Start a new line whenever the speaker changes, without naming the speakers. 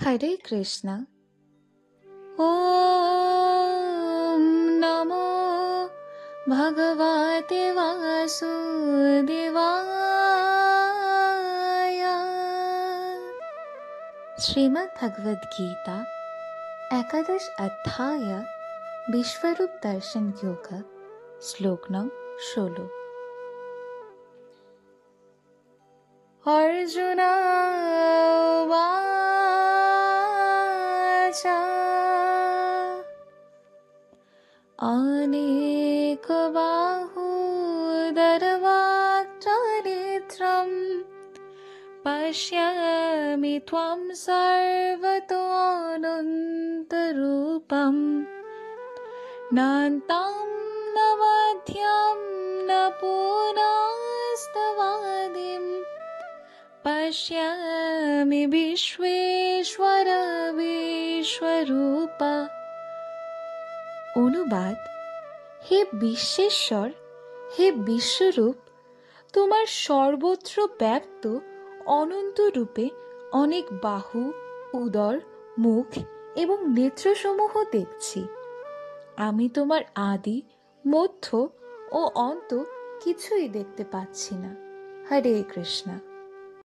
हरे कृष्ण। ॐ नमो भगवते वासुदेवाय। श्रीमद् भगवद गीता एकादश अध्याय विश्वरूप दर्शन योग श्लोक नং 16। अर्जुन उवाच अनेकबाहुदरवक्त्रनेत्रं पश्यामि त्वं सर्वतोऽनन्तरूपं नान्तं न मध्यं न पुनस्तवादिं पश्यामि विश्वेश्वर विश्वरूप। অনুবাদ: হে বিশ্বেশ্বর, হে বিশ্বরূপ, তোমার সর্বত্র ব্যাপ্ত অনন্ত রূপে অনেক বাহু, উদর, মুখ এবং নেত্রসমূহ দেখছি। আমি তোমার আদি, মধ্য ও অন্ত কিছুই দেখতে পাচ্ছি না। হরে কৃষ্ণ।